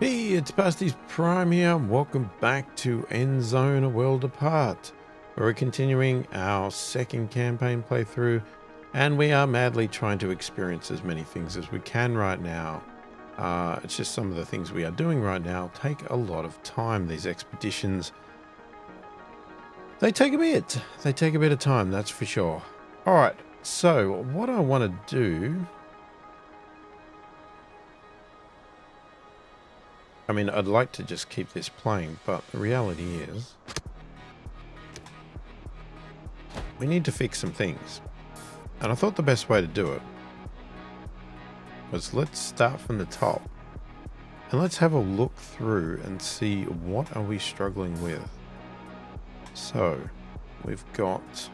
Hey, it's pasthisprime here. Welcome back to Endzone, A World Apart. We're continuing our second campaign playthrough, and we are madly trying to experience as many things as we can right now. It's just some of the things we are doing right now take a lot of time. These expeditions, they take a bit. They take a bit of time, that's for sure. All right, so what I want to do... I mean, I'd like to just keep this playing, but the reality is we need to fix some things. And I thought the best way to do it was let's start from the top and let's have a look through and see what are we struggling with. So we've got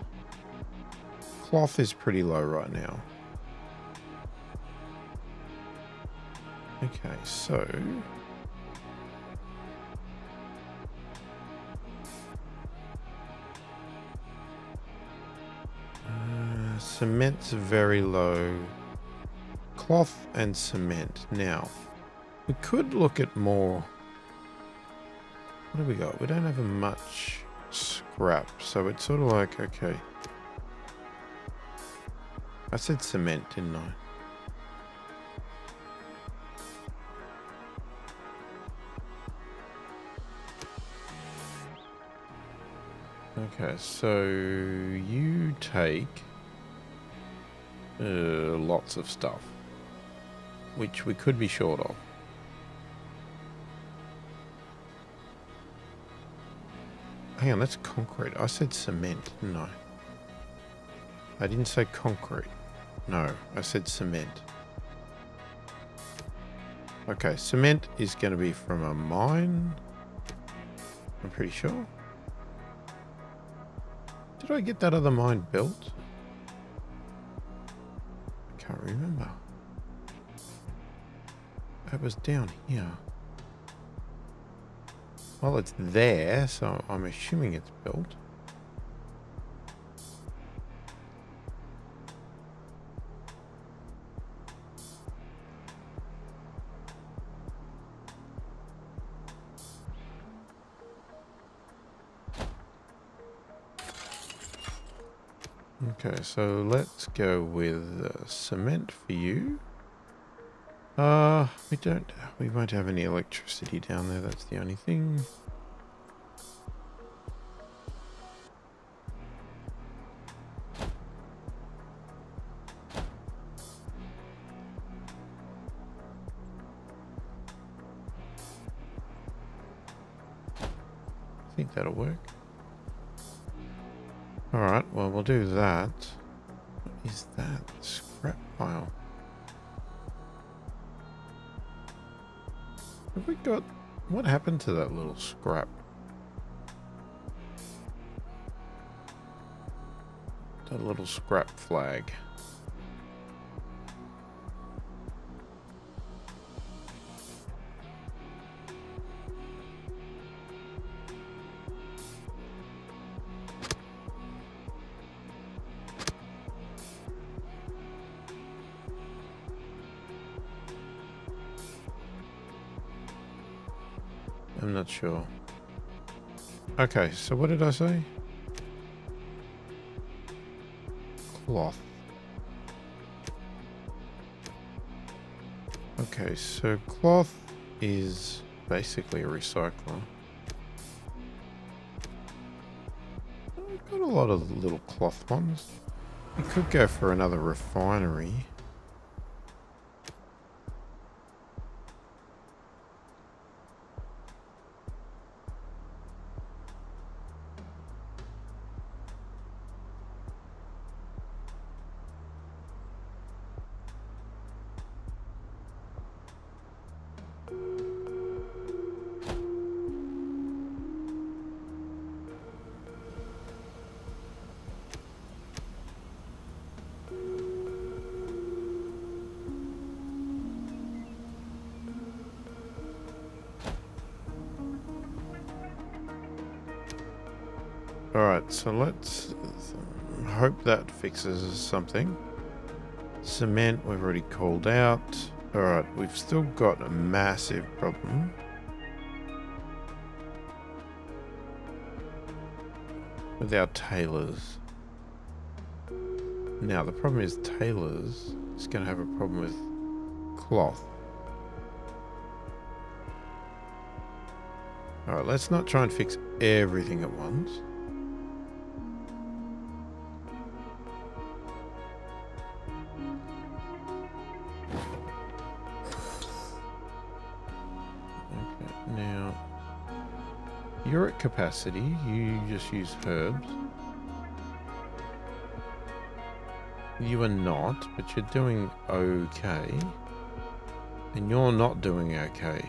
cloth is pretty low right now. Okay, so cement's very low. Cloth and cement. Now, we could look at more. What do we got? We don't have much scrap, so it's sort of like, okay. I said cement, didn't I? Okay, so you take lots of stuff, which we could be short of. Hang on, that's concrete. I said cement, didn't I? I didn't say concrete. No, I said cement. Okay, cement is going to be from a mine. I'm pretty sure. Did I get that other mine built? I can't remember. That was down here. Well, it's there, so I'm assuming it's built. Okay, so let's go with cement for you. We won't have any electricity down there, that's the only thing. I think that'll work. Alright, well, we'll do that. What is that? Scrap pile. Have we got... What happened to that little scrap? That little scrap flag. I'm not sure. Okay, so what did I say? Cloth. Okay, so cloth is basically a recycler. We've got a lot of little cloth ones. We could go for another refinery. Alright, so let's hope that fixes something. Cement, we've already called out. Alright, we've still got a massive problem. With our tailors. Now, the problem is tailors is going to have a problem with cloth. Alright, let's not try and fix everything at once. Okay, now, you're at capacity. You just use herbs. You are not, but you're doing okay. And you're not doing okay.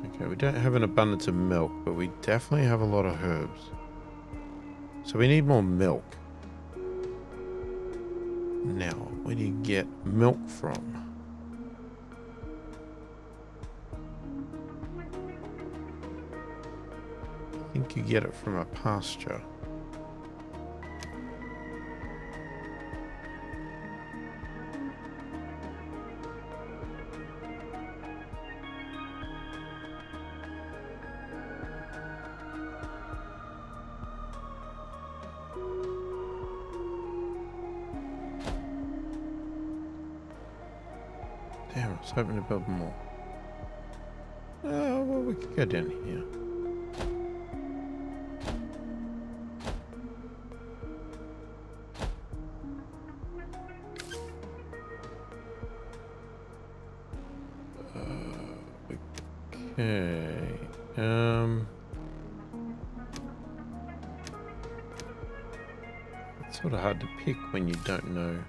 Okay, we don't have an abundance of milk, but we definitely have a lot of herbs. So we need more milk. Now, where do you get milk from? I think you get it from a pasture. Damn, I was hoping to build more. Oh, well, we could go down here. Okay. It's sort of hard to pick when you don't know.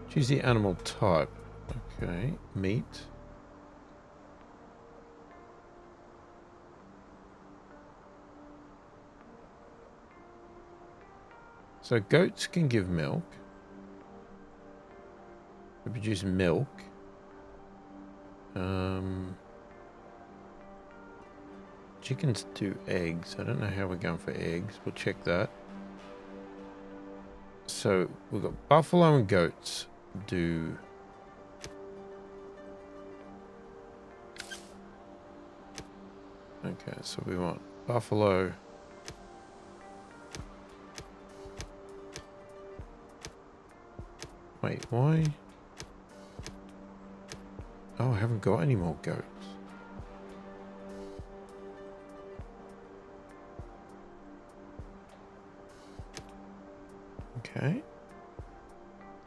Choose the animal type. Okay, meat. So goats can give milk. They produce milk. Chickens do eggs. I don't know how we're going for eggs. We'll check that. So we've got buffalo and goats do... Okay, so we want buffalo. Wait, why? Oh, I haven't got any more goats. Okay.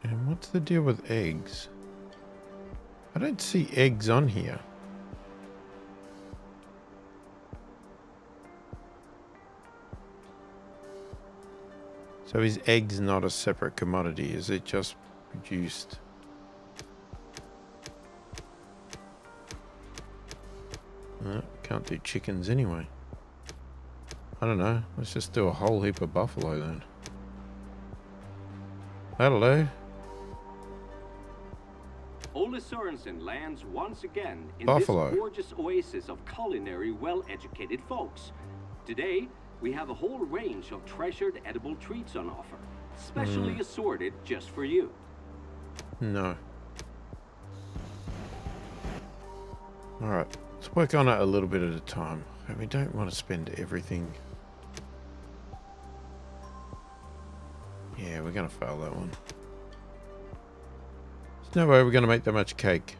And what's the deal with eggs? I don't see eggs on here. So is eggs not a separate commodity? Is it just produced? Can't do chickens anyway. I don't know. Let's just do a whole heap of buffalo then. Hello. Ole Sorensen lands once again in Buffalo. this gorgeous oasis of culinary, well-educated folks. Today, we have a whole range of treasured edible treats on offer, specially assorted just for you. No. Alright, let's work on it a little bit at a time. We don't want to spend everything. Yeah, we're going to fail that one. There's no way we're going to make that much cake.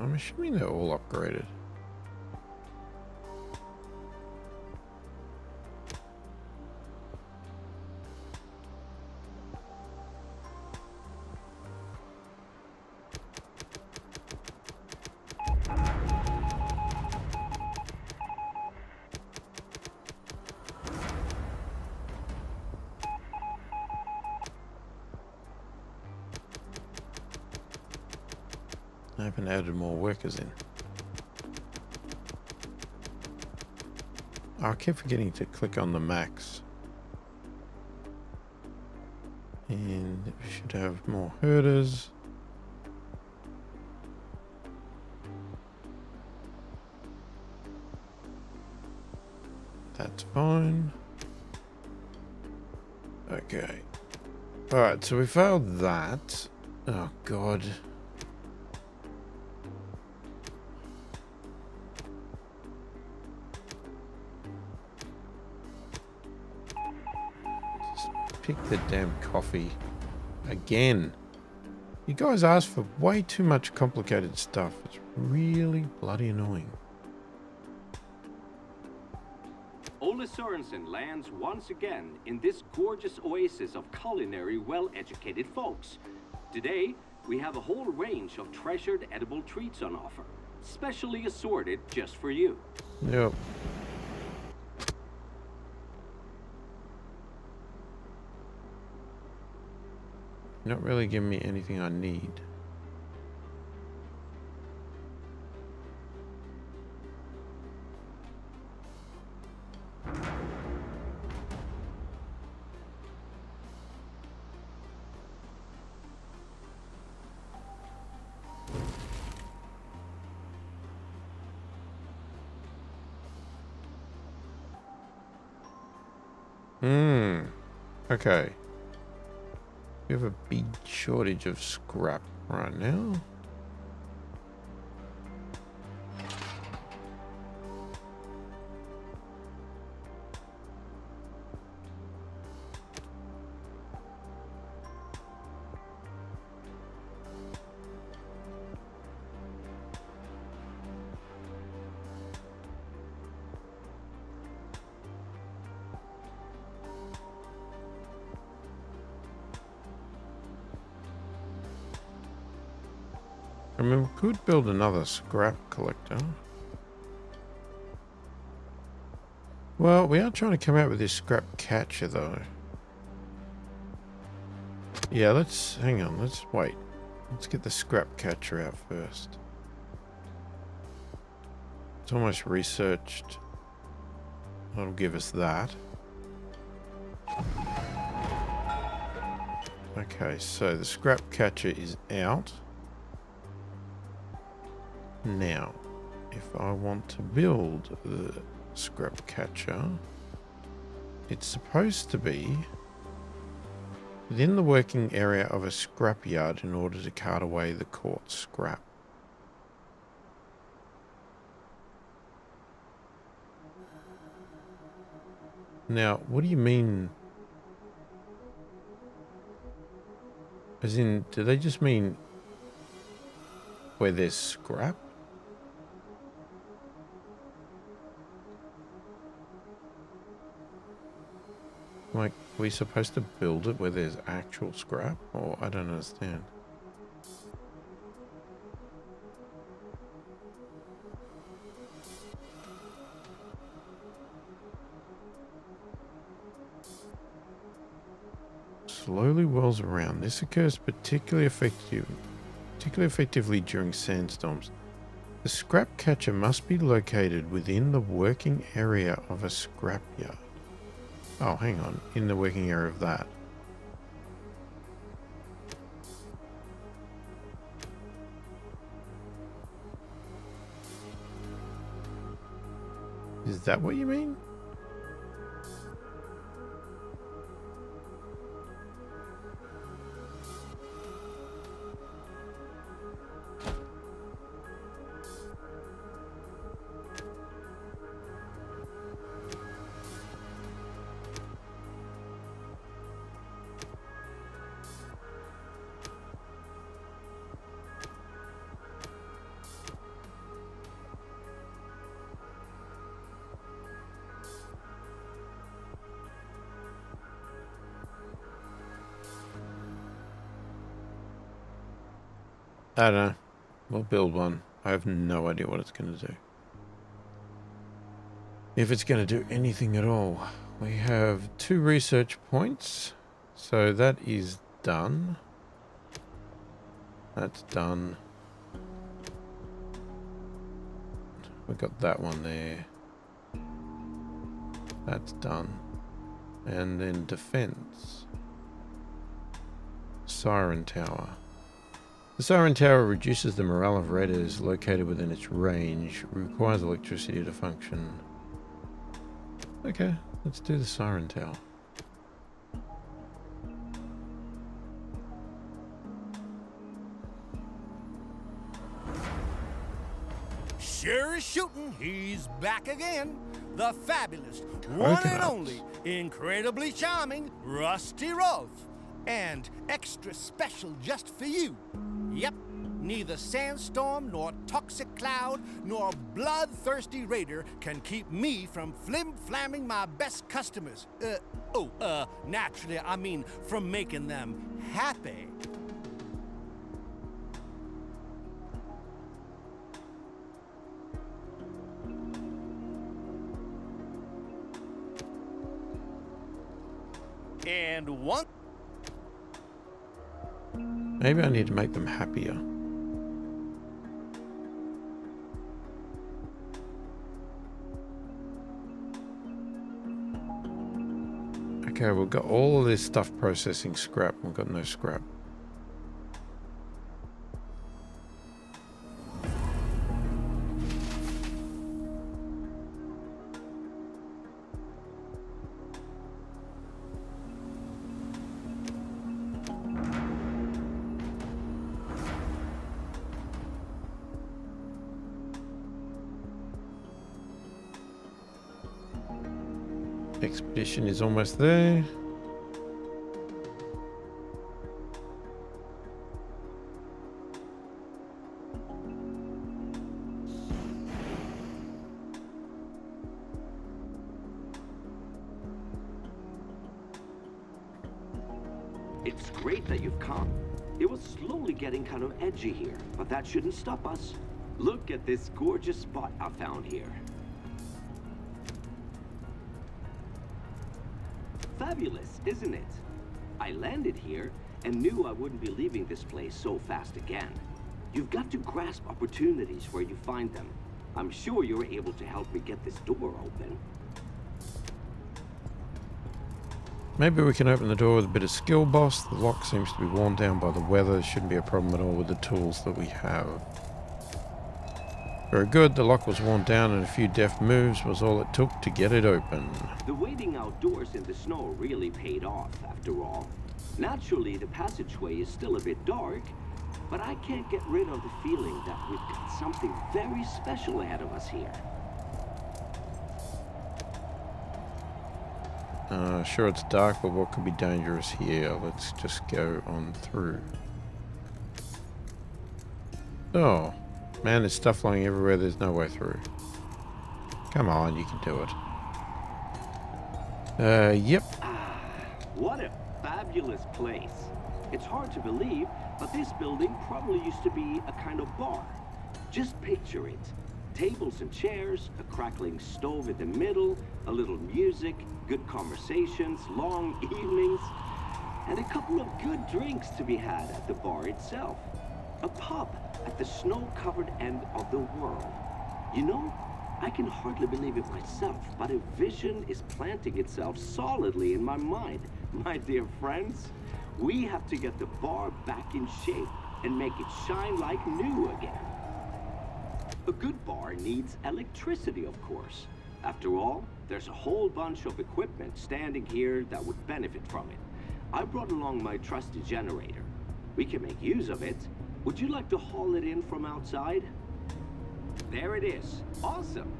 I'm assuming they're all upgraded. I haven't added more workers in. I keep forgetting to click on the max. And we should have more herders. That's fine. Okay. Alright, so we failed that. Oh, God. Just pick the damn coffee. Again. You guys ask for way too much complicated stuff. It's really bloody annoying. Ole Sorensen lands once again in this gorgeous oasis of culinary, well-educated folks. Today, we have a whole range of treasured edible treats on offer, specially assorted just for you. Yep. Not really giving me anything I need. Okay. We have a big shortage of scrap right now. I mean, we could build another scrap collector. Well, we are trying to come out with this scrap catcher, though. Yeah, let's... hang on, let's wait. Let's get the scrap catcher out first. It's almost researched. That'll give us that. Okay, so the scrap catcher is out. Now, if I want to build the scrap catcher, it's supposed to be within the working area of a scrapyard in order to cart away the caught scrap. Now, what do you mean? As in, do they just mean where there's scrap? Like, are we supposed to build it where there's actual scrap? Or I don't understand. Slowly whirls around. This occurs particularly effectively during sandstorms. The scrap catcher must be located within the working area of a scrapyard. Oh, hang on. In the working area of that. Is that what you mean? I don't know. We'll build one. I have no idea what it's going to do. If it's going to do anything at all. We have 2 research points. So that is done. That's done. We got that one there. That's done. And then defense. Siren Tower. The Siren Tower reduces the morale of raiders located within its range. Requires electricity to function. Okay, let's do the Siren Tower. Sure is shooting, he's back again. The fabulous, one and only, incredibly charming Rusty Rolf. And extra special just for you. Yep, neither sandstorm nor toxic cloud nor bloodthirsty raider can keep me from flim-flamming my best customers. Naturally, I mean from making them happy. And one... Maybe I need to make them happier. Okay, we've got all of this stuff processing scrap. We've got no scrap. Expedition is almost there. It's great that you've come. It was slowly getting kind of edgy here, but that shouldn't stop us. Look at this gorgeous spot I found here. Fabulous, isn't it? I landed here and knew I wouldn't be leaving this place so fast again. You've got to grasp opportunities where you find them. I'm sure you're able to help me get this door open. Maybe we can open the door with a bit of skill, boss. The lock seems to be worn down by the weather. Shouldn't be a problem at all with the tools that we have. Very good. The lock was worn down and a few deft moves was all it took to get it open. The waiting outdoors in the snow really paid off, after all. Naturally, the passageway is still a bit dark, but I can't get rid of the feeling that we've got something very special ahead of us here. Sure it's dark, but what could be dangerous here? Let's just go on through. Oh, man, there's stuff lying everywhere. There's no way through. Come on, you can do it. Yep. What a fabulous place. It's hard to believe, but this building probably used to be a kind of bar. Just picture it. Tables and chairs, a crackling stove in the middle, a little music, good conversations, long evenings, and a couple of good drinks to be had at the bar itself. A pub at the snow-covered end of the world. You know, I can hardly believe it myself, but a vision is planting itself solidly in my mind. My dear friends, we have to get the bar back in shape and make it shine like new again. A good bar needs electricity, of course. After all, there's a whole bunch of equipment standing here that would benefit from it. I brought along my trusty generator. We can make use of it. Would you like to haul it in from outside? There it is. Awesome.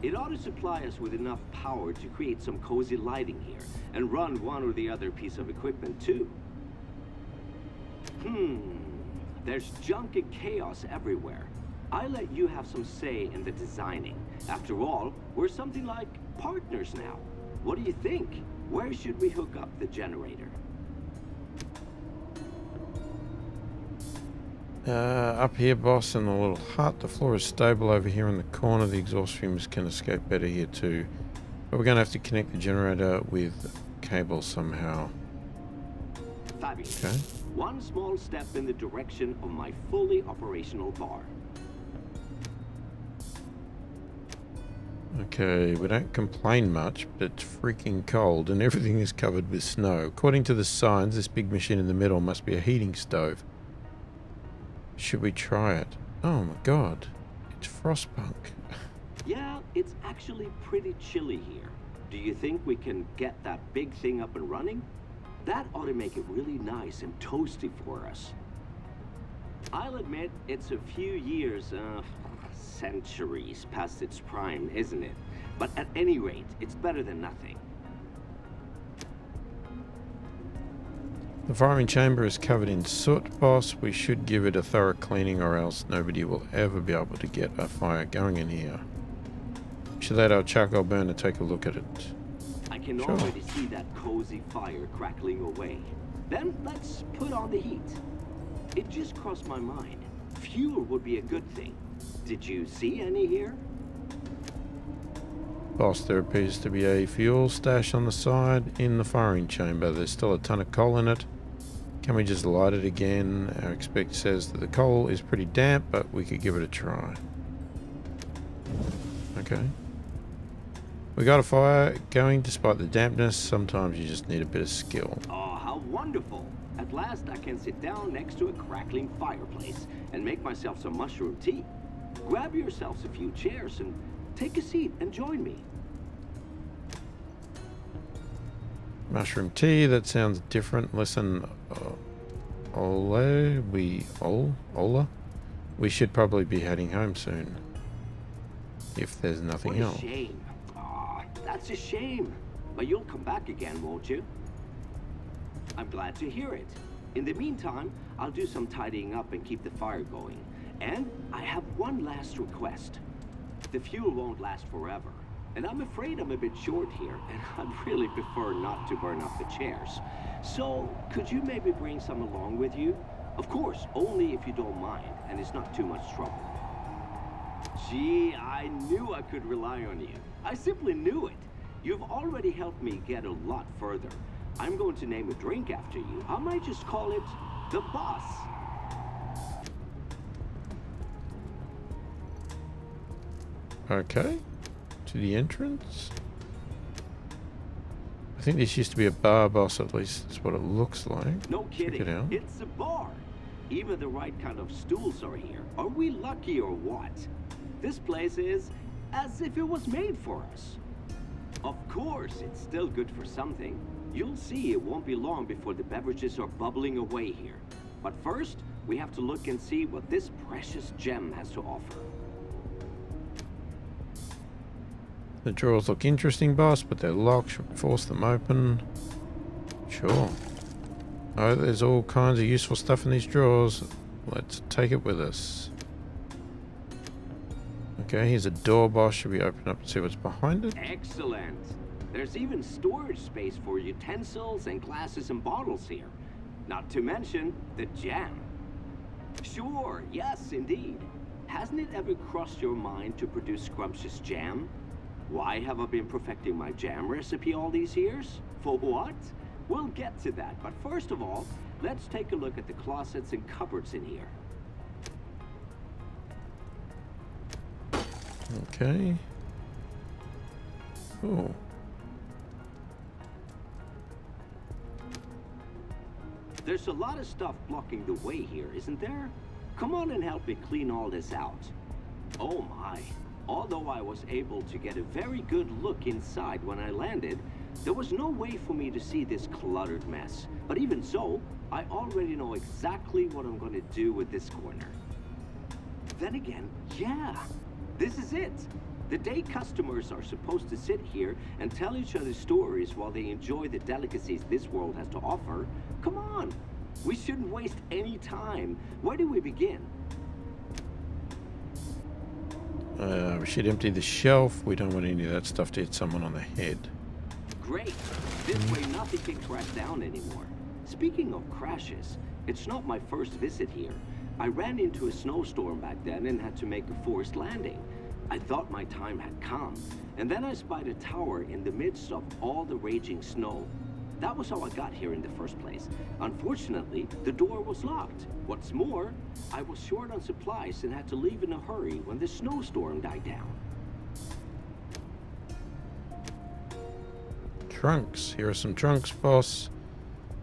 It ought to supply us with enough power to create some cozy lighting here and run one or the other piece of equipment too. There's junk and chaos everywhere. I let you have some say in the designing. After all, we're something like partners now. What do you think? Where should we hook up the generator? Up here, boss, in the little hut. The floor is stable over here in the corner. The exhaust fumes can escape better here too. But we're going to have to connect the generator with cable somehow. Fabulous. Okay. One small step in the direction of my fully operational bar. Okay, we don't complain much, but it's freaking cold and everything is covered with snow. According to the signs, this big machine in the middle must be a heating stove. Should we try it? Oh my god, it's frostpunk. Yeah, it's actually pretty chilly here. Do you think we can get that big thing up and running? That ought to make it really nice and toasty for us. I'll admit, it's a few years, centuries past its prime, isn't it? But at any rate, it's better than nothing. The firing chamber is covered in soot, boss. We should give it a thorough cleaning or else nobody will ever be able to get a fire going in here. We should let our charcoal burner take a look at it. I can already see that cozy fire crackling away. Then let's put on the heat. It just crossed my mind. Fuel would be a good thing. Did you see any here? Boss, there appears to be a fuel stash on the side in the firing chamber. There's still a ton of coal in it. Can we just light it again? Our expect says that the coal is pretty damp, but we could give it a try. Okay. We got a fire going despite the dampness. Sometimes you just need a bit of skill. Oh, how wonderful. At last I can sit down next to a crackling fireplace and make myself some mushroom tea. Grab yourselves a few chairs and take a seat and join me. Mushroom tea, that sounds different. Listen, Ola, we should probably be heading home soon. If there's nothing else. What a shame. Ah, that's a shame. But you'll come back again, won't you? I'm glad to hear it. In the meantime, I'll do some tidying up and keep the fire going. And I have one last request. The fuel won't last forever. And I'm afraid I'm a bit short here, and I'd really prefer not to burn up the chairs. So, could you maybe bring some along with you? Of course, only if you don't mind, and it's not too much trouble. Gee, I knew I could rely on you. I simply knew it. You've already helped me get a lot further. I'm going to name a drink after you. I might just call it the Boss. Okay. To the entrance. I think this used to be a bar, boss, at least that's what it looks like. No kidding. Check it out. It's a bar. Even the right kind of stools are here. Are we lucky or what? This place is as if it was made for us. Of course, it's still good for something. You'll see it won't be long before the beverages are bubbling away here. But first, we have to look and see what this precious gem has to offer. The drawers look interesting, boss, but they're locked. Should we force them open? Sure. Oh, there's all kinds of useful stuff in these drawers. Let's take it with us. Okay, here's a door, boss. Should we open up and see what's behind it? Excellent. There's even storage space for utensils and glasses and bottles here. Not to mention the jam. Sure, yes, indeed. Hasn't it ever crossed your mind to produce scrumptious jam? Why have I been perfecting my jam recipe all these years? For what? We'll get to that, but first of all, let's take a look at the closets and cupboards in here. Okay. Oh. There's a lot of stuff blocking the way here, isn't there? Come on and help me clean all this out. Oh my. Although I was able to get a very good look inside when I landed, there was no way for me to see this cluttered mess. But even so, I already know exactly what I'm going to do with this corner. Then again, yeah, this is it. The day customers are supposed to sit here and tell each other stories while they enjoy the delicacies this world has to offer. Come on, we shouldn't waste any time. Where do we begin? We should empty the shelf. We don't want any of that stuff to hit someone on the head. Great. This way nothing can crash down anymore. Speaking of crashes, it's not my first visit here. I ran into a snowstorm back then and had to make a forced landing. I thought my time had come, and then I spied a tower in the midst of all the raging snow. That was how I got here in the first place. Unfortunately, the door was locked. What's more, I was short on supplies and had to leave in a hurry when the snowstorm died down. Trunks. Here are some trunks, boss.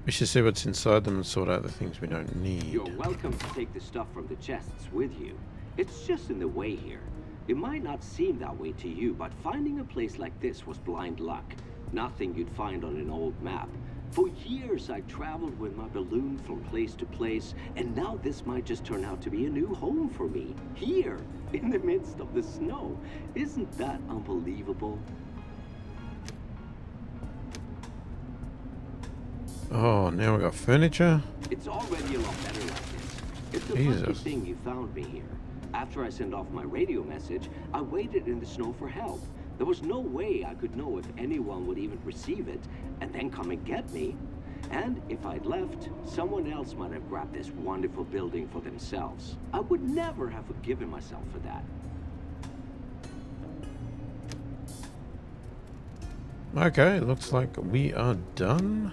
We should see what's inside them and sort out the things we don't need. You're welcome to take the stuff from the chests with you. It's just in the way here. It might not seem that way to you, but finding a place like this was blind luck. Nothing you'd find on an old map. For years, I traveled with my balloon from place to place, and now this might just turn out to be a new home for me. Here, in the midst of the snow. Isn't that unbelievable? Oh, now we got furniture. It's already a lot better like this. It's a lucky thing you found me here. After I sent off my radio message, I waited in the snow for help. There was no way I could know if anyone would even receive it and then come and get me. And if I'd left, someone else might have grabbed this wonderful building for themselves. I would never have forgiven myself for that. Okay, looks like we are done.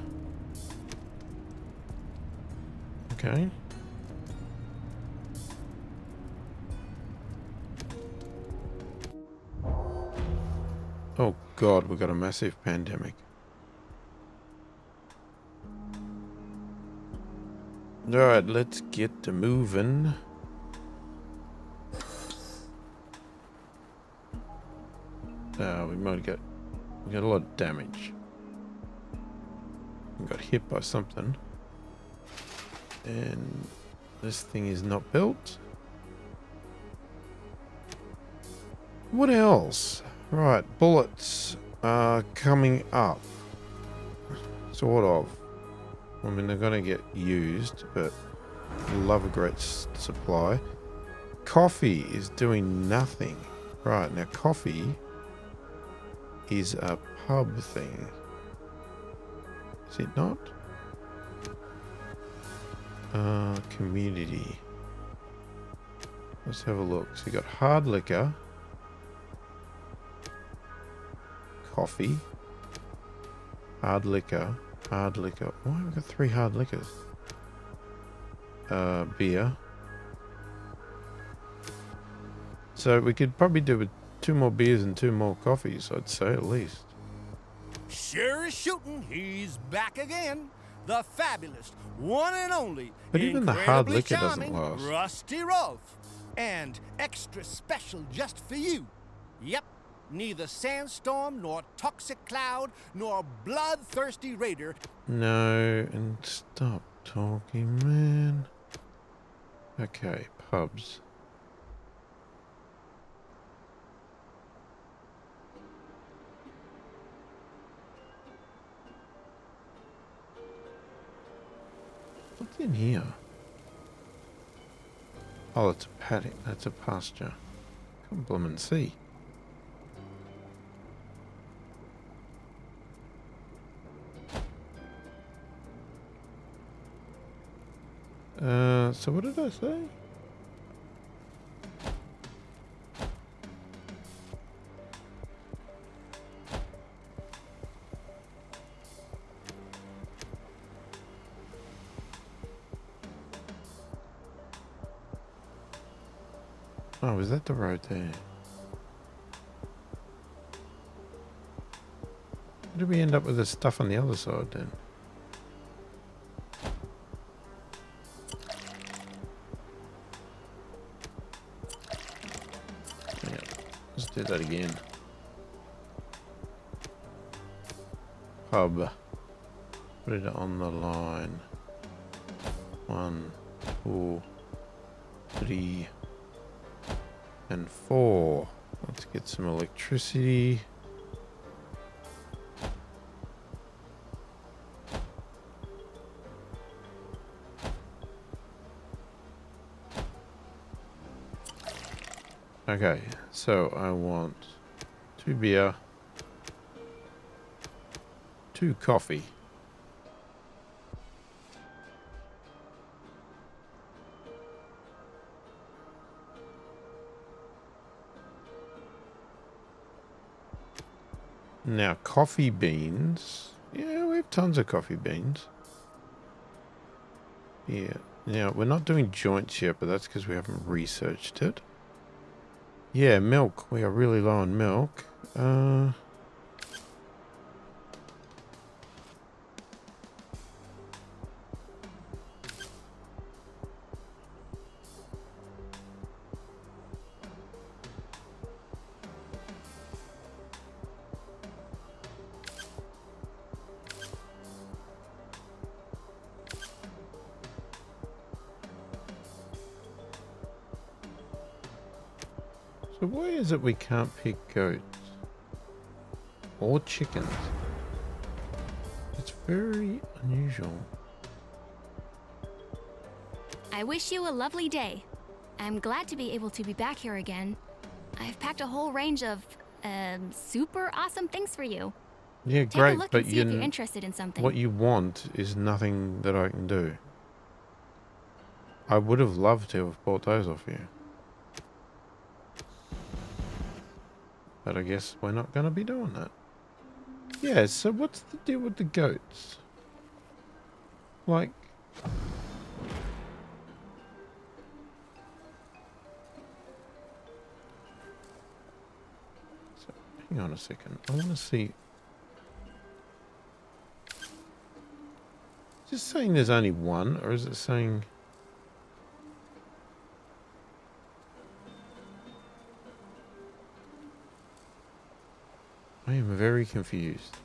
Okay. Oh god, we've got a massive pandemic. Alright, let's get to moving. We got a lot of damage. We got hit by something. And this thing is not built. What else? Right, bullets are coming up. Sort of. I mean, they're going to get used, but love a great supply. Coffee is doing nothing. Right, now coffee is a pub thing. Is it not? Community. Let's have a look. So you got hard liquor, coffee, hard liquor, hard liquor. Why have we got 3 hard liquors? Beer. So we could probably do with 2 more beers and 2 more coffees, I'd say at least. Sure is shooting. He's back again. The fabulous, one and only, But even the hard liquor doesn't last. Rusty Rolf. And extra special just for you. Yep, neither sandstorm, nor toxic cloud, nor bloodthirsty raider. No, and stop talking, man. Okay, pubs. What's in here? Oh, it's a paddock. That's a pasture. Come bloomin' see. So what did I say? Oh, is that the road there? How did we end up with the stuff on the other side then? Yeah, let's do that again. Pub. Put it on the line. 1, 2, 3. And 4. Let's get some electricity. Okay, so I want 2 beer, 2 coffee. Now, coffee beans. Yeah, we have tons of coffee beans. Yeah. Now, we're not doing joints yet, but that's because we haven't researched it. Yeah, milk. We are really low on milk. So why is it we can't pick goats? Or chickens? It's very unusual. I wish you a lovely day. I'm glad to be able to be back here again. I've packed a whole range of, super awesome things for you. Yeah, Take great, a look but and see if you're interested in something. what you want is nothing that I can do. I would have loved to have bought those off you. But I guess we're not going to be doing that. Yeah, so what's the deal with the goats? Like... So, hang on a second. I want to see... Is it saying there's only one, or is it saying... I am very confused.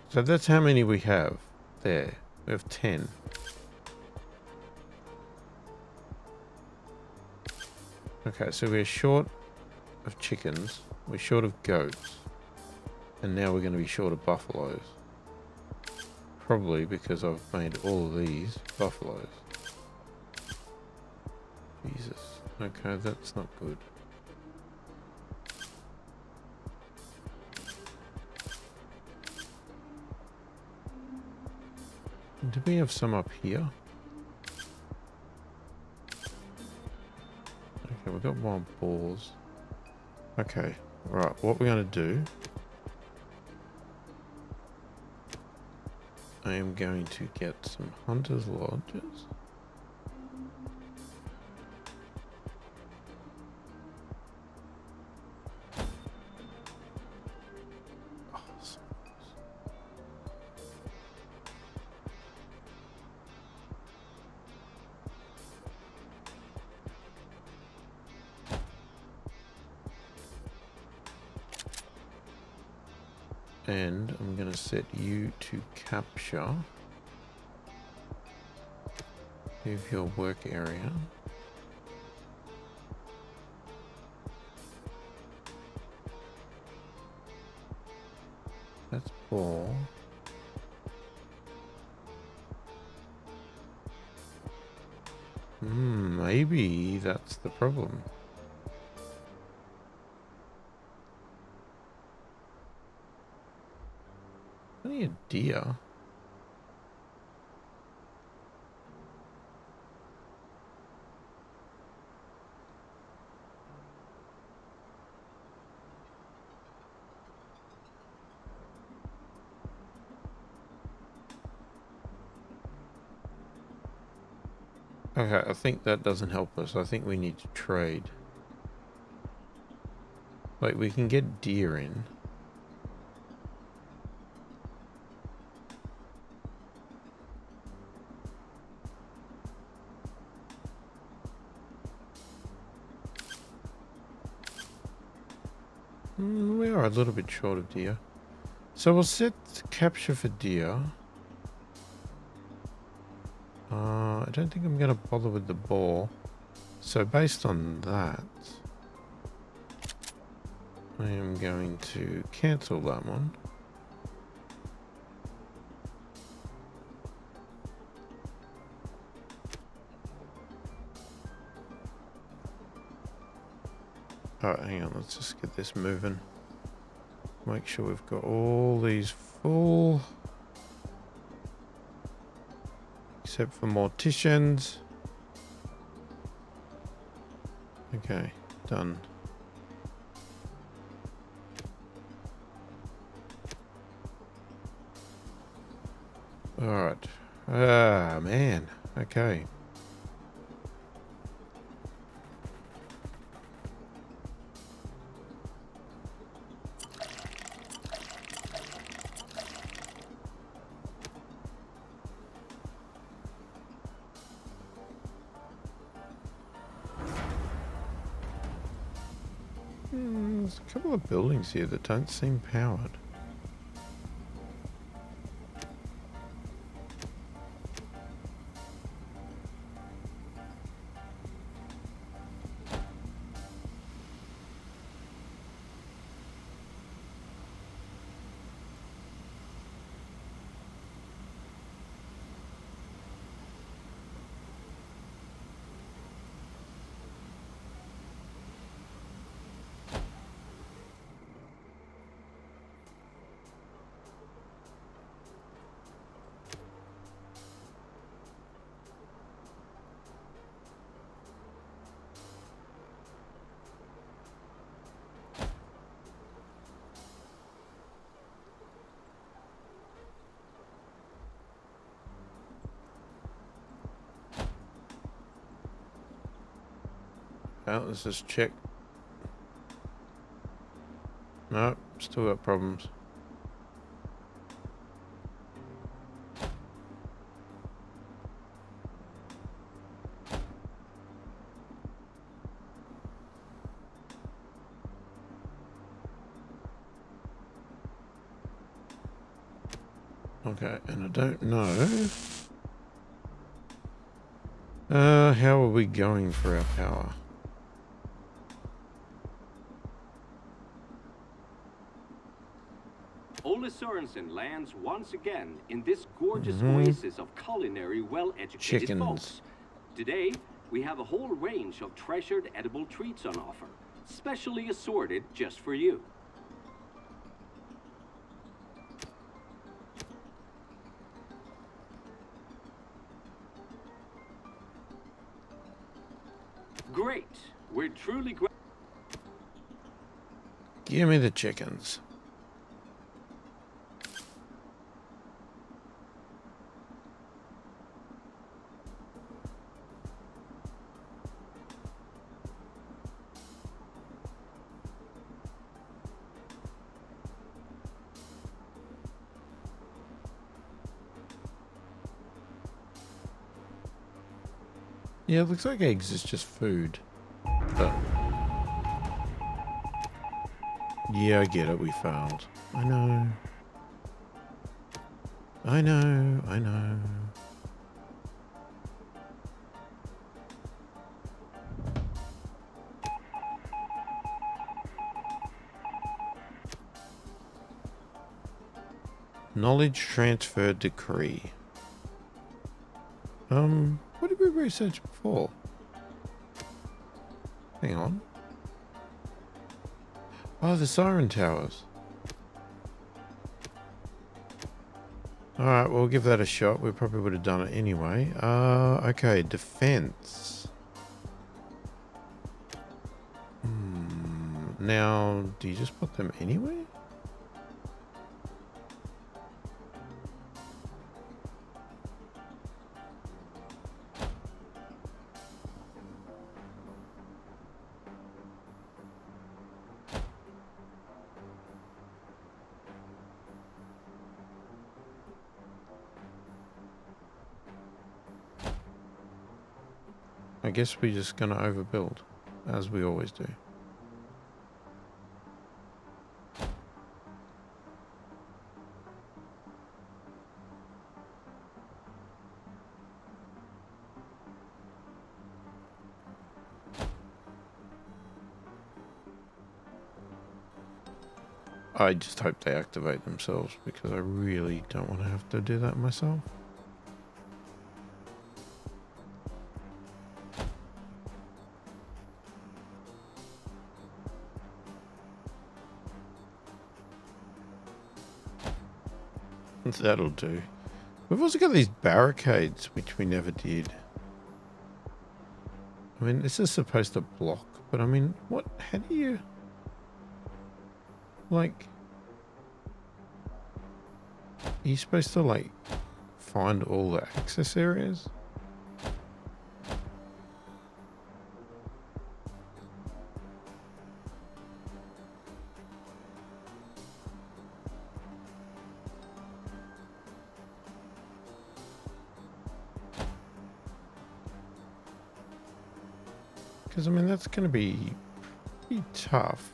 So that's how many we have there. We have 10. Okay, so we're short of chickens. We're short of goats. And now we're going to be short of buffaloes. Probably because I've made all of these buffaloes. Jesus. Okay, that's not good. Do we have some up here? Okay, we've got wild boars. Okay, right, what we're going to do... I am going to get some hunters' lodges. And I'm going to set you to capture. Move your work area. That's ball. Maybe that's the problem. Only a deer. Okay, I think that doesn't help us. I think we need to trade. Like, we can get deer in. We are a little bit short of deer. So we'll set capture for deer. I don't think I'm going to bother with the boar. So based on that, I am going to cancel that one. Alright, hang on, let's just get this moving. Make sure we've got all these full. Except for morticians. Okay, done. Alright. Ah, man. Okay. There's a couple of buildings here that don't seem powered. Well, let's just check. No, still got problems. Okay, and I don't know. How are we going for our power? Ole Sorensen lands once again in this gorgeous oasis of culinary, well-educated Chickens. folks. Today, we have a whole range of treasured edible treats on offer, specially assorted just for you. Great. We're truly Give me the chickens. Yeah, it looks like eggs is just food. But yeah, I get it, we failed. I know. I know, I know. Knowledge transfer decree. What did we research before? Hang on. Oh, the siren towers. Alright, we'll give that a shot. We probably would have done it anyway. Okay, defense. Now, do you just put them anywhere? I guess we're just going to overbuild, as we always do. I just hope they activate themselves because I really don't want to have to do that myself. That'll do. We've also got these barricades, which we never did. I mean, this is supposed to block, but I mean, what? How do you... Like... Are you supposed to, like, find all the access areas? Because, I mean, that's going to be pretty tough.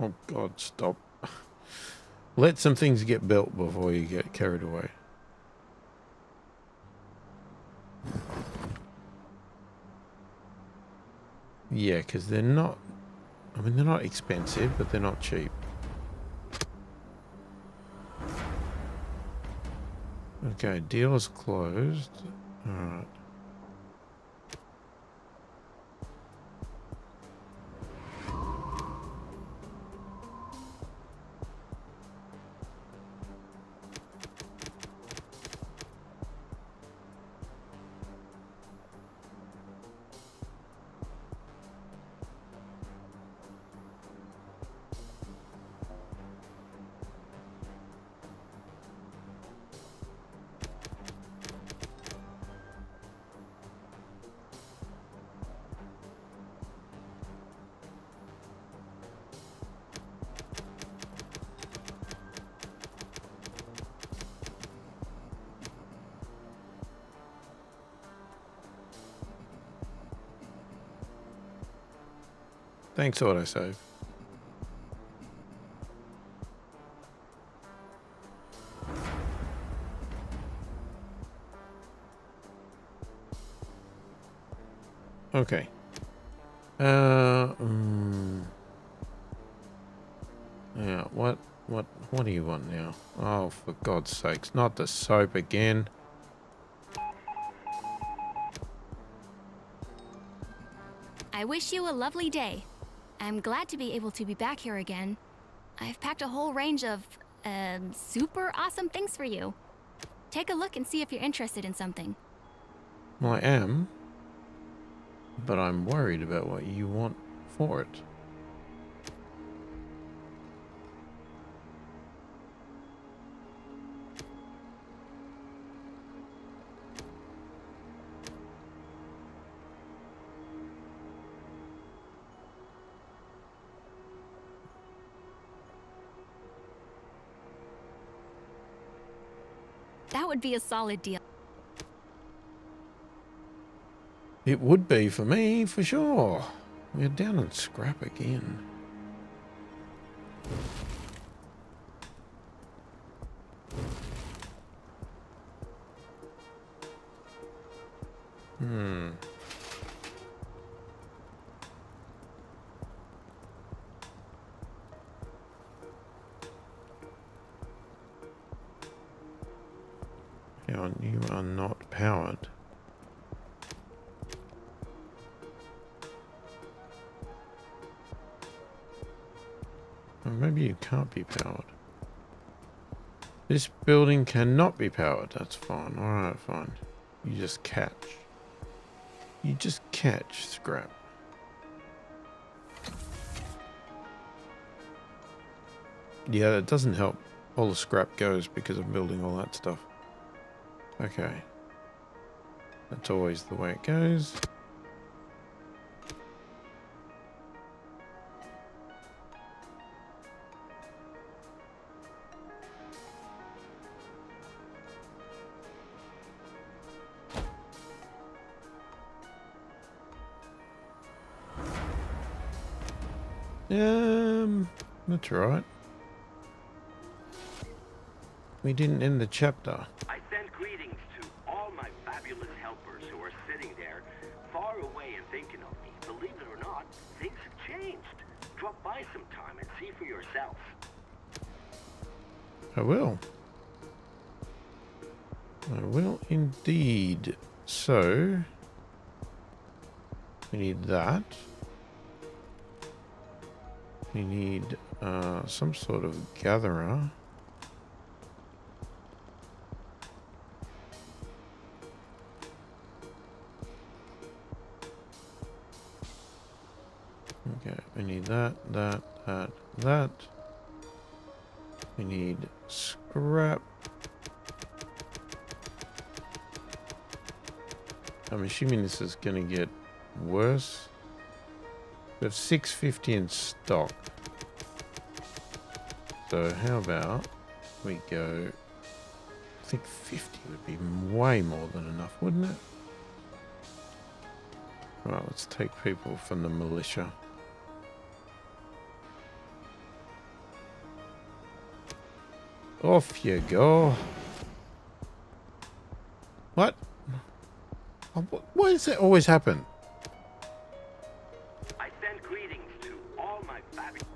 Oh God, stop. Let some things get built before you get carried away. Yeah, because they're not... I mean, they're not expensive, but they're not cheap. Okay, deal is closed. Alright. Thanks, autosave. Okay. Yeah, what do you want now? Oh, for God's sakes, not the soap again. I wish you a lovely day. I'm glad to be able to be back here again. I've packed a whole range of, super awesome things for you. Take a look and see if you're interested in something. Well, I am, but I'm worried about what you want for it. That would be a solid deal. It would be for me, for sure. We're down on scrap again. You are not powered. Or maybe you can't be powered. This building cannot be powered. That's fine. Alright, fine. You just catch. You just catch scrap. Yeah, it doesn't help. All the scrap goes because I'm building all that stuff. Okay. That's always the way it goes. That's right. We didn't end the chapter. I send greetings to all my fabulous helpers who are sitting there, far away and thinking of me. Believe it or not, things have changed. Drop by sometime and see for yourself. I will. I will indeed. So, we need that. We need some sort of gatherer. Okay, we need that. We need scrap. I'm assuming this is going to get worse. We have 650 in stock. So how about we go... I think 50 would be way more than enough, wouldn't it? Right, let's take people from the militia. Off you go. What? Oh, why does that always happen? I send greetings to all my fabulous.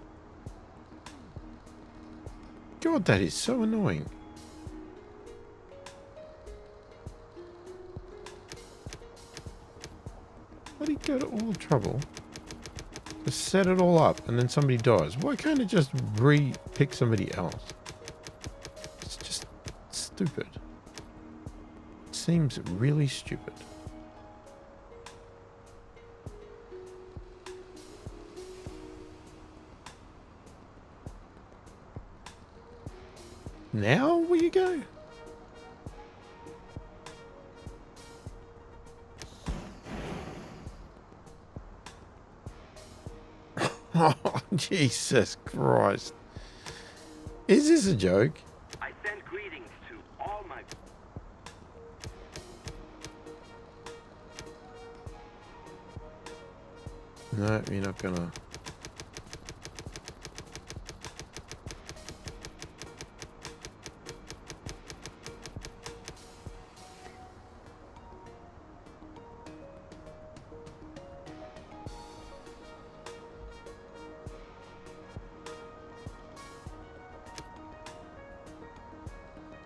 God, that is so annoying. Why do you go to all the trouble to set it all up and then somebody dies? Why can't it just re-pick somebody else? It's just stupid. It seems really stupid. Now, where you go? Oh, Jesus Christ. Is this a joke? I send greetings to all my. No, you're not gonna.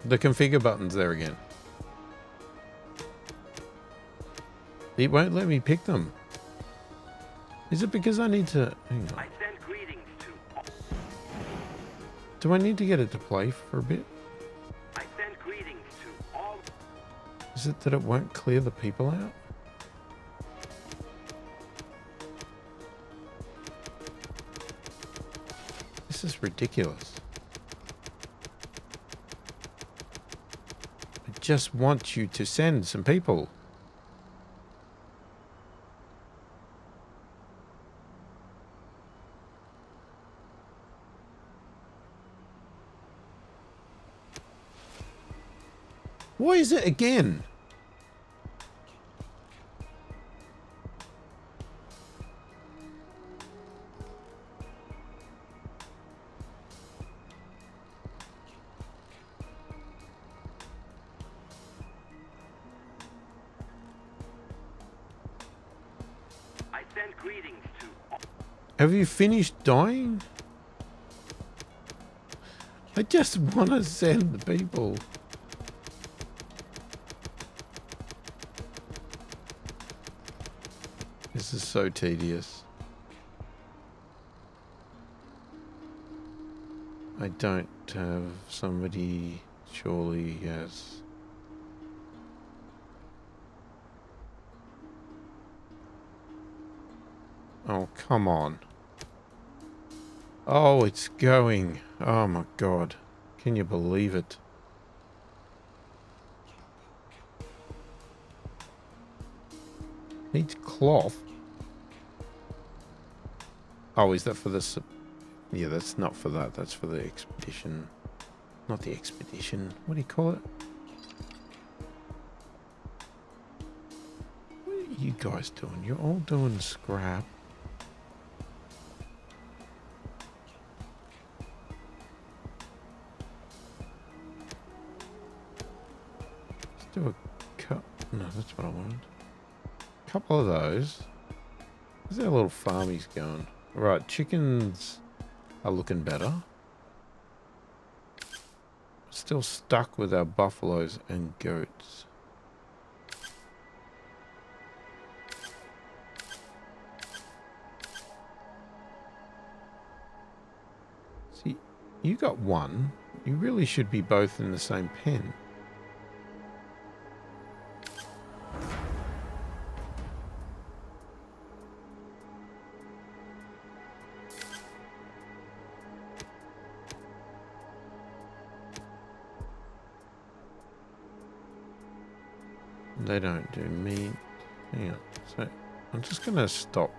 The configure button's there again. It won't let me pick them. Is it because I need to... Hang on. I send greetings to. Do I need to get it to play for a bit? I send greetings to all. Is it that it won't clear the people out? This is ridiculous. I just want you to send some people. Why is it again? I send greetings to. Have you finished dying? I just want to send the people. This is so tedious. I don't have somebody, surely, yes. Oh, come on. Oh, it's going. Oh my God. Can you believe it? Needs cloth. Oh, is that for the... Yeah, that's not for that. That's for the expedition. Not the expedition. What do you call it? What are you guys doing? You're all doing scrap. Let's do a cut. No, that's what I wanted. A couple of those. Where's our little farmies going? Right, chickens are looking better. Still stuck with our buffaloes and goats. See, you got one. You really should be both in the same pen. They don't do meat. Hang on. So I'm just going to stop.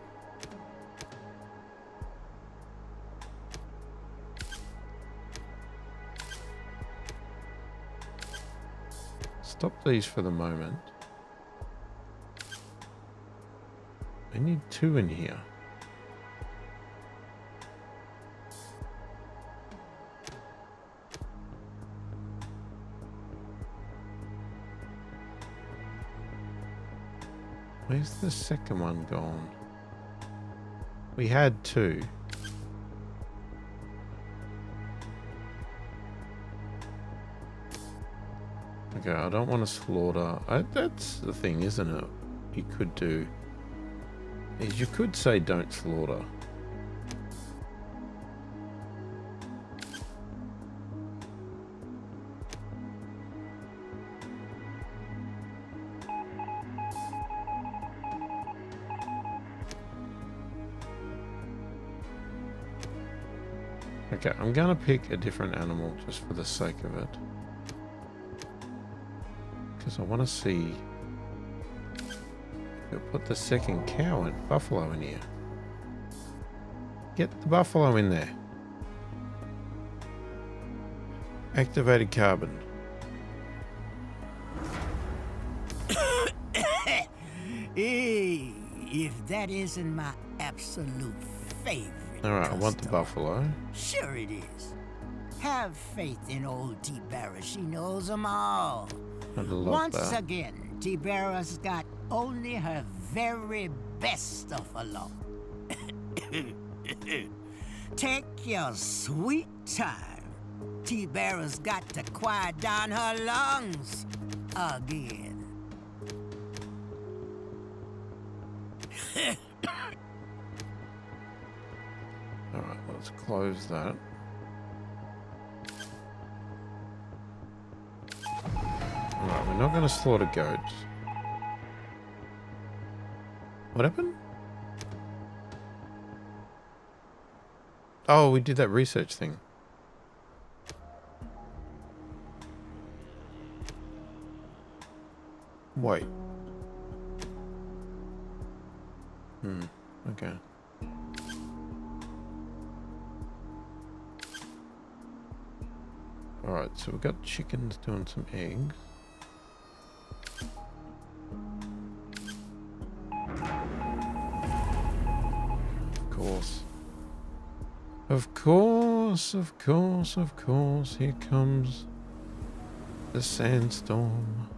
Stop these for the moment. I need 2 in here. Where's the second one gone? We had two. Okay, I don't want to slaughter. That's the thing, isn't it? You could do is you could say don't slaughter. Okay, I'm gonna pick a different animal just for the sake of it. Because I want to see. We'll put the second cow and buffalo in here. Get the buffalo in there. Activated carbon. Hey, if that isn't my absolute favorite. Alright, I want the buffalo. Sure it is. Have faith in old T-Barra. She knows them all. I'd love Once that. again, T-Barra's got only her very best stuff along. Take your sweet time. T-Barra's got to quiet down her lungs again. Alright, let's close that. Alright, we're not going to slaughter goats. What happened? Oh, we did that research thing. Wait. Okay. Alright, so we've got chickens doing some eggs. Of course. Of course, of course, of course. Here comes the sandstorm.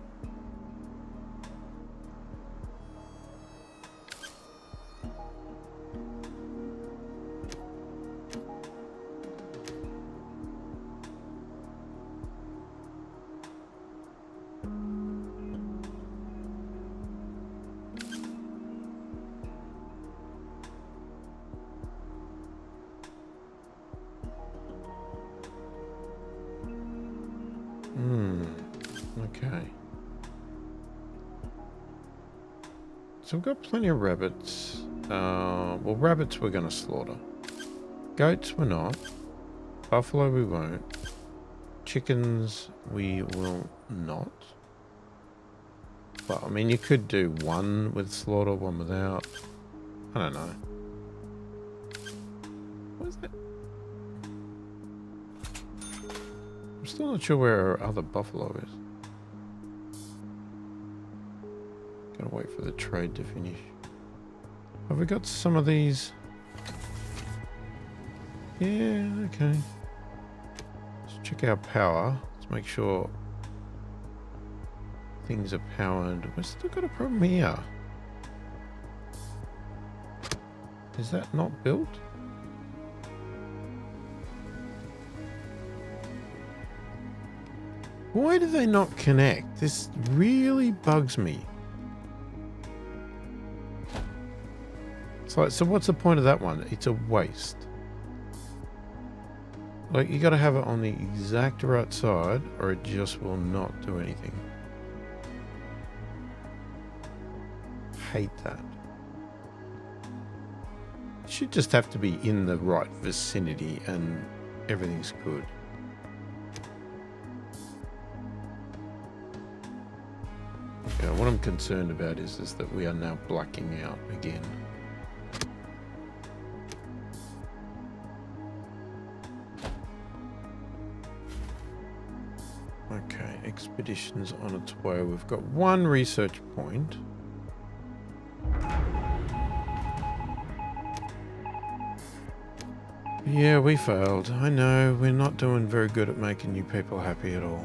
Okay. So we've got plenty of rabbits. Well, rabbits we're going to slaughter. Goats we're not. Buffalo we won't. Chickens we will not. But, I mean, you could do one with slaughter, one without. I don't know. What is that? I'm still not sure where our other buffalo is. Gotta wait for the trade to finish. Have we got some of these? Yeah, okay. Let's check our power. Let's make sure things are powered. We've still got a problem here. Is that not built? Why do they not connect? This really bugs me. It's like, so what's the point of that one? It's a waste. Like, you gotta have it on the exact right side or it just will not do anything. Hate that. It should just have to be in the right vicinity and everything's good. Okay, what I'm concerned about is that we are now blacking out again. Okay, expedition's on its way. We've got one research point. Yeah, we failed. I know, we're not doing very good at making you people happy at all.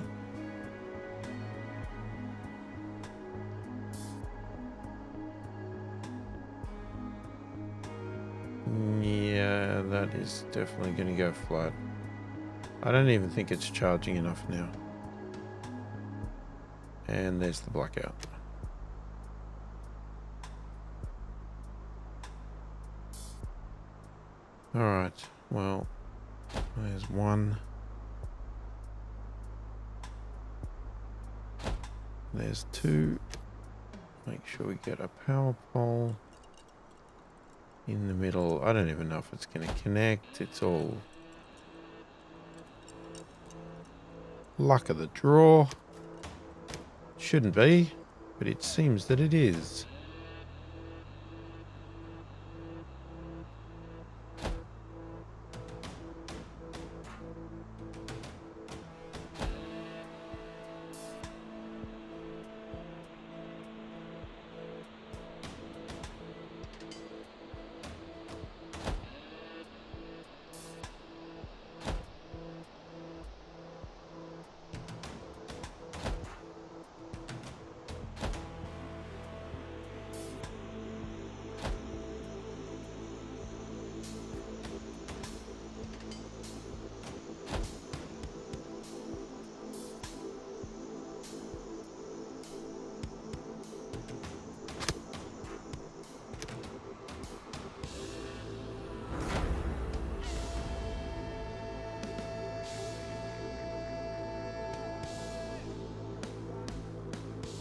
Yeah, that is definitely going to go flat. I don't even think it's charging enough now. And there's the blackout. Alright, well, there's one. There's two. Make sure we get a power pole in the middle. I don't even know if it's going to connect. It's all luck of the draw. Shouldn't be, but it seems that it is.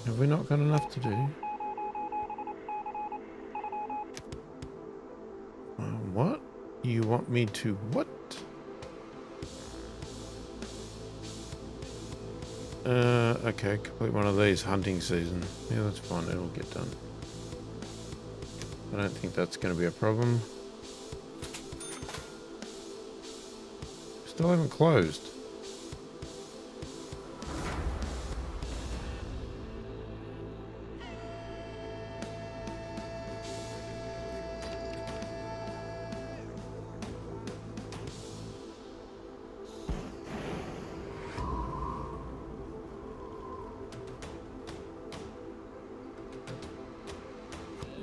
Have we not got enough to do? What? You want me to what? Okay, complete one of these hunting season. Yeah, that's fine, it'll get done. I don't think that's going to be a problem. Still haven't closed.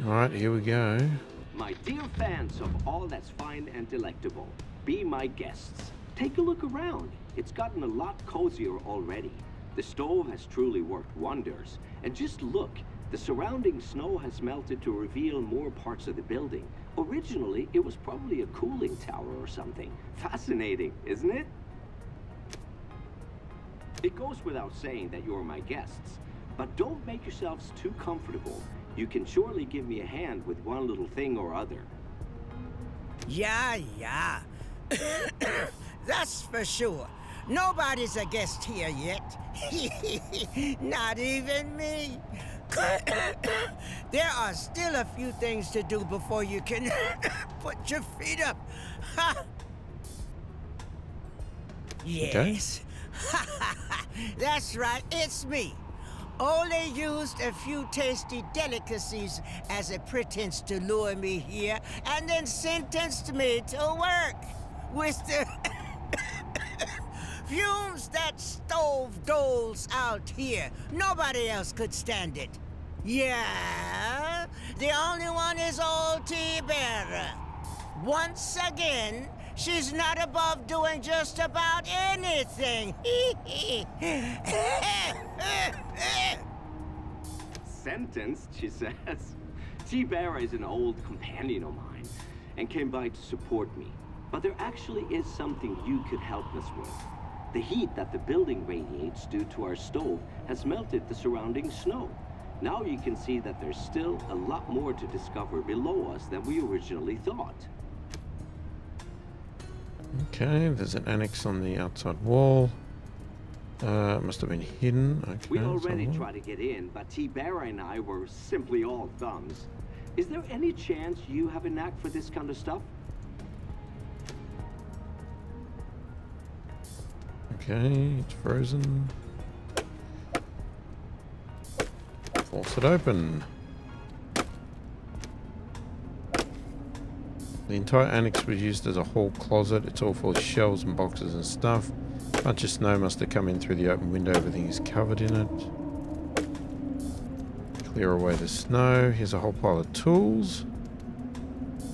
Alright, here we go. My dear fans of all that's fine and delectable, be my guests. Take a look around. It's gotten a lot cozier already. The stove has truly worked wonders. And just look, the surrounding snow has melted to reveal more parts of the building. Originally, it was probably a cooling tower or something. Fascinating, isn't it? It goes without saying that you're my guests, but don't make yourselves too comfortable. You can surely give me a hand with one little thing or other. Yeah. That's for sure. Nobody's a guest here yet. Not even me. There are still a few things to do before you can put your feet up. Yes. That's right, it's me. Only used a few tasty delicacies as a pretense to lure me here, and then sentenced me to work with the fumes that stove doles out here. Nobody else could stand it. Yeah, the only one is old T-Bearer. Once again, she's not above doing just about anything. Sentenced, she says. T-Bearer is an old companion of mine and came by to support me. But there actually is something you could help us with. The heat that the building radiates due to our stove has melted the surrounding snow. Now you can see that there's still a lot more to discover below us than we originally thought. Okay, there's an annex on the outside wall. Must have been hidden. Okay, We already somewhere. tried to get in, but T-Bearer and I were simply all thumbs. Is there any chance you have a knack for this kind of stuff? Okay, it's frozen. Force it open. The entire annex was used as a hall closet. It's all full of shelves and boxes and stuff. A bunch of snow must have come in through the open window. Everything is covered in it. Clear away the snow. Here's a whole pile of tools.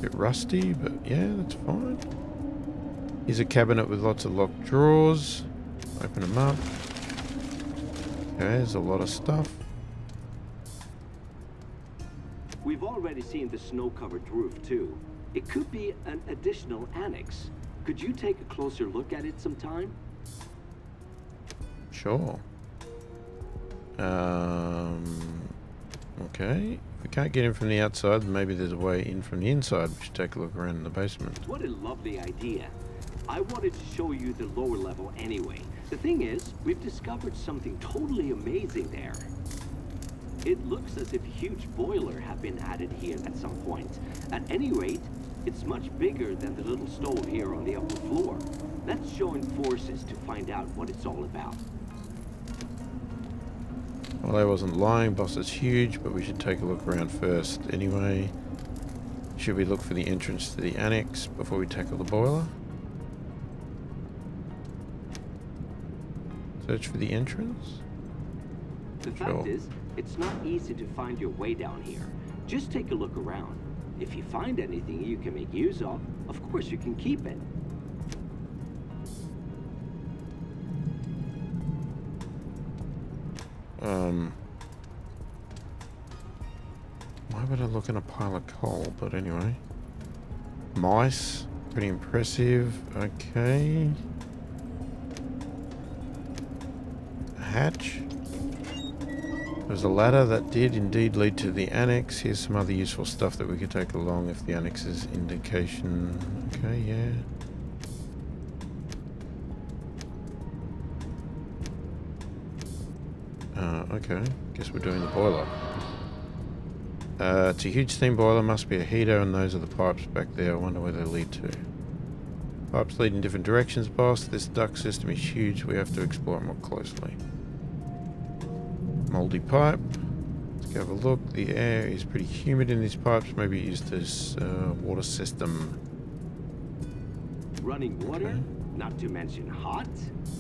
Bit rusty, but yeah, that's fine. Here's a cabinet with lots of locked drawers. Open them up. Okay, there's a lot of stuff. We've already seen the snow-covered roof, too. It could be an additional annex. Could you take a closer look at it sometime? Sure. Okay. If we can't get in from the outside, then maybe there's a way in from the inside. We should take a look around in the basement. What a lovely idea. I wanted to show you the lower level anyway. The thing is, we've discovered something totally amazing there. It looks as if a huge boiler had been added here at some point. At any rate, it's much bigger than the little stove here on the upper floor. Let's join forces to find out what it's all about. Well, I wasn't lying. Boss is huge, but we should take a look around first. Anyway, should we look for the entrance to the annex before we tackle the boiler? Search for the entrance? The fact is, it's not easy to find your way down here. Just take a look around. If you find anything you can make use of course you can keep it. Why would I look in a pile of coal? But anyway. Mice. Pretty impressive. Okay. A hatch. There's a ladder that did indeed lead to the annex. Here's some other useful stuff that we could take along if the annex is indication. Okay, yeah. Okay. Guess we're doing the boiler. It's a huge steam boiler. Must be a heater, and those are the pipes back there. I wonder where they lead to. Pipes lead in different directions, boss. This duct system is huge. We have to explore it more closely. Moldy pipe. Let's go have a look. The air is pretty humid in these pipes. Maybe used as water system. Running water? Okay. Not to mention hot?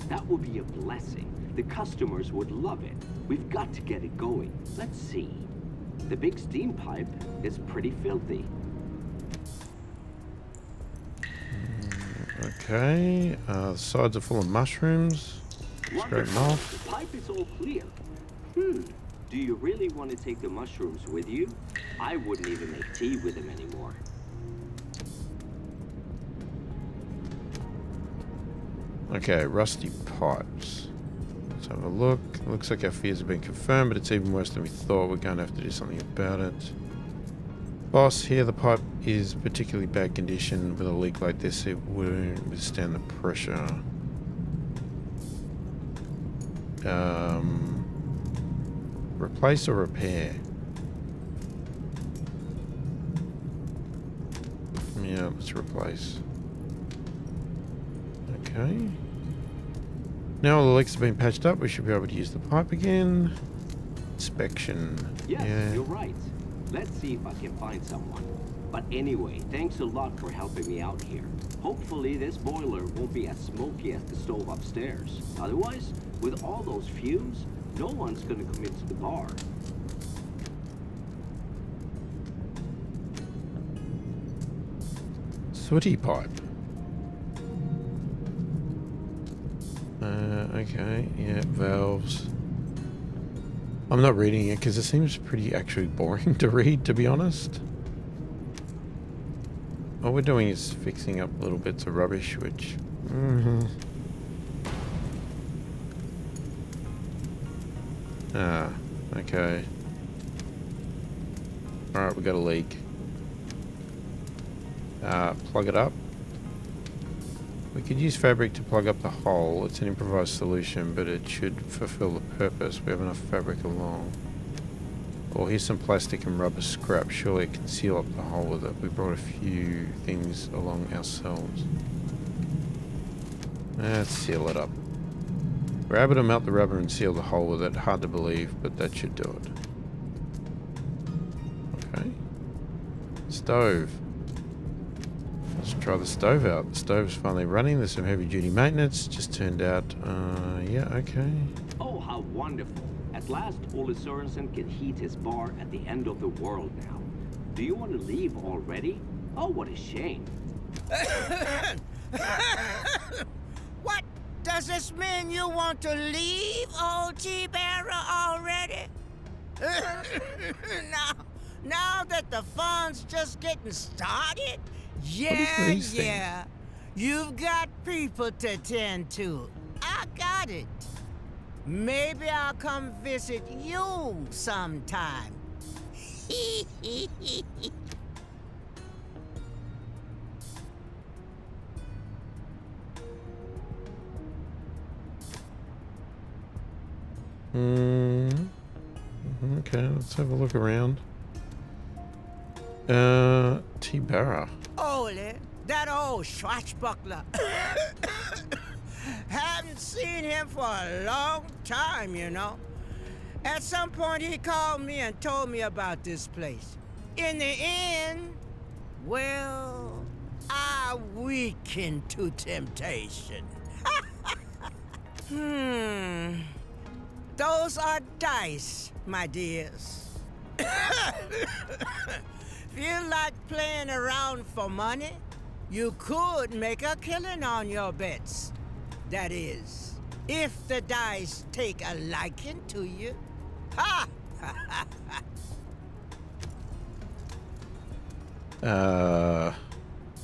That would be a blessing. The customers would love it. We've got to get it going. Let's see. The big steam pipe is pretty filthy. Okay. The sides are full of mushrooms. Scrape them off. The pipe is all clear. Do you really want to take the mushrooms with you? I wouldn't even make tea with them anymore. Okay, rusty pipes. Let's have a look. Looks like our fears have been confirmed, but it's even worse than we thought. We're going to have to do something about it. Boss, here the pipe is particularly bad condition. With a leak like this, it won't withstand the pressure. Replace or repair? Yeah, let's replace. Okay. Now all the leaks have been patched up, we should be able to use the pipe again. Inspection. Yes, Yeah. you're right. Let's see if I can find someone. But anyway, thanks a lot for helping me out here. Hopefully this boiler won't be as smoky as the stove upstairs. Otherwise, with all those fumes, no one's gonna come into the bar. Sooty pipe. Okay, yeah, valves. I'm not reading it because it seems pretty actually boring to read, to be honest. All we're doing is fixing up little bits of rubbish, which... Ah, okay. Alright, we got a leak. Plug it up. We could use fabric to plug up the hole. It's an improvised solution, but it should fulfill the purpose. We have enough fabric along. Or here's some plastic and rubber scrap. Surely it can seal up the hole with it. We brought a few things along ourselves. Let's seal it up. We're able to melt the rubber and seal the hole with it. Hard to believe, but that should do it. Okay. Stove. Let's try the stove out. The stove's finally running. There's some heavy duty maintenance. Just turned out, yeah, okay. Oh, how wonderful. At last, Ole Sørensen can heat his bar at the end of the world now. Do you want to leave already? Oh, what a shame. What? Does this mean you want to leave, old T-Bearer, already? now that the fun's just getting started? Yeah, these yeah. You've got people to tend to. I got it. Maybe I'll come visit you sometime. Okay, let's have a look around. T-Barra. Ole, that old swashbuckler. Haven't seen him for a long time, you know. At some point, he called me and told me about this place. In the end, well, I weakened to temptation. Those are dice, my dears. Feel like playing around for money? You could make a killing on your bets. That is, if the dice take a liking to you. Ha!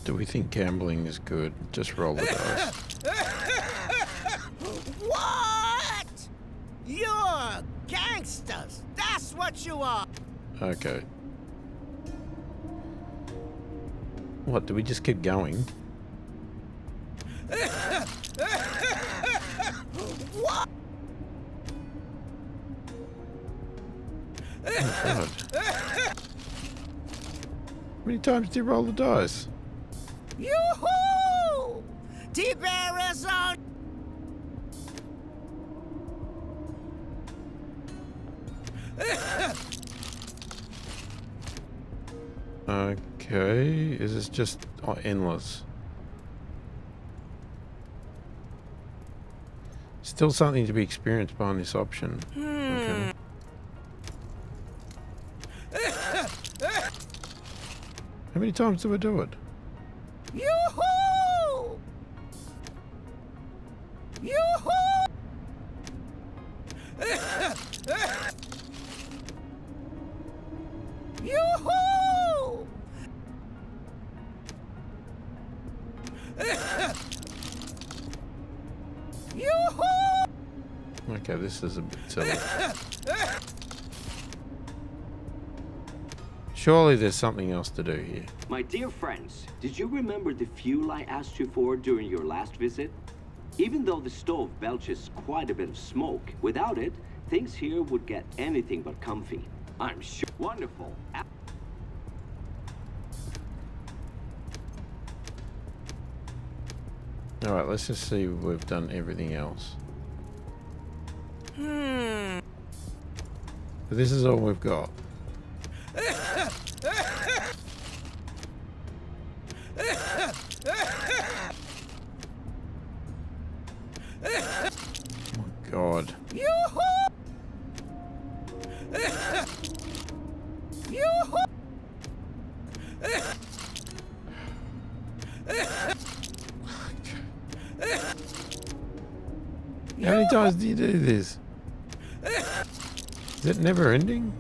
Do we think gambling is good? Just roll the dice. What? You're gangsters. That's what you are. Okay. What, do we just keep going? What? Oh, God. How many times do you roll the dice? Yoo-hoo! T-Bearers on. Okay, is this just endless? Still something to be experienced behind this option. Okay. How many times do I do it? Yoo-hoo! Yoo-hoo! Yoo-hoo! Yoo-hoo! Okay, this is a bit silly. Surely there's something else to do here. My dear friends, did you remember the fuel I asked you for during your last visit? Even though the stove belches quite a bit of smoke, without it, things here would get anything but comfy. I'm sure. Wonderful. Alright, let's just see if we've done everything else. But this is all we've got. Oh my God. Yoo-hoo! Yoo-hoo! How many times do you do this? Is it never ending?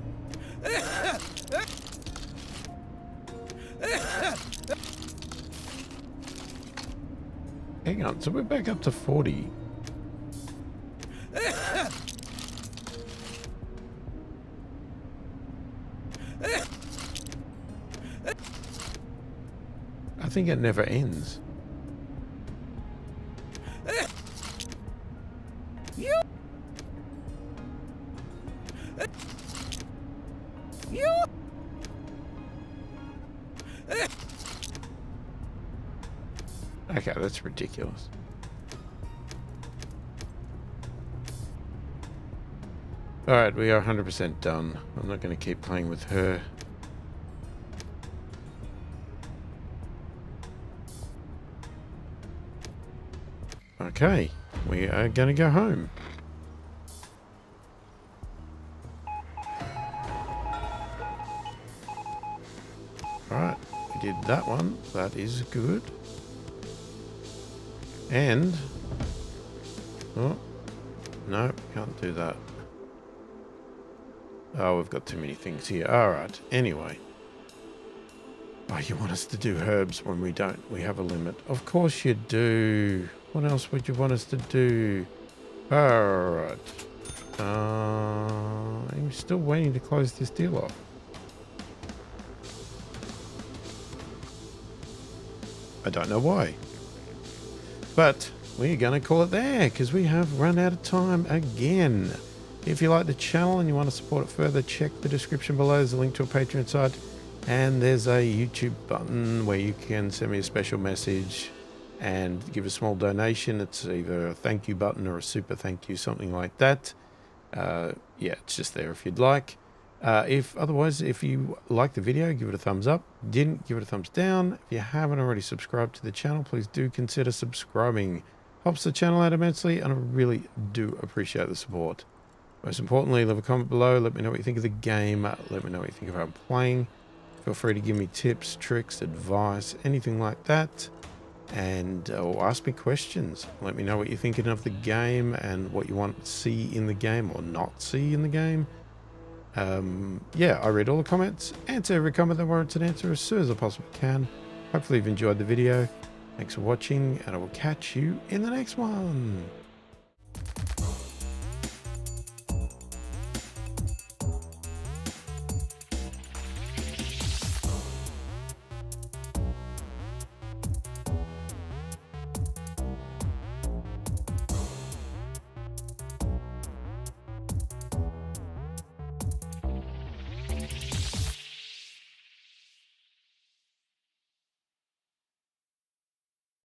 Hang on, so we're back up to 40. I think it never ends. Okay, that's ridiculous. Alright, we are 100% done. I'm not going to keep playing with her. Okay, we are going to go home. Alright, we did that one. That is good. And... oh, no, can't do that. Oh, we've got too many things here. Alright, anyway. Oh, you want us to do herbs when we don't? We have a limit. Of course you do. What else would you want us to do? Alright. I'm still waiting to close this deal off. I don't know why. But we're going to call it there because we have run out of time again. If you like the channel and you want to support it further, check the description below. There's a link to a Patreon site. And there's a YouTube button where you can send me a special message and give a small donation. It's either a thank you button or a super thank you, something like that. Yeah, it's just there if you'd like. Otherwise, if you like the video, give it a thumbs up. Didn't, give it a thumbs down. If you haven't already subscribed to the channel, please do consider subscribing. Helps the channel out immensely, and I really do appreciate the support. Most importantly, leave a comment below. Let me know what you think of the game. Let me know what you think of how I'm playing. Feel free to give me tips, tricks, advice, anything like that. And or ask me questions. Let me know what you're thinking of the game and what you want to see in the game or not see in the game. Yeah, I read all the comments, answer every comment that warrants an answer as soon as I possibly can. Hopefully you've enjoyed the video. Thanks for watching, and I will catch you in the next one.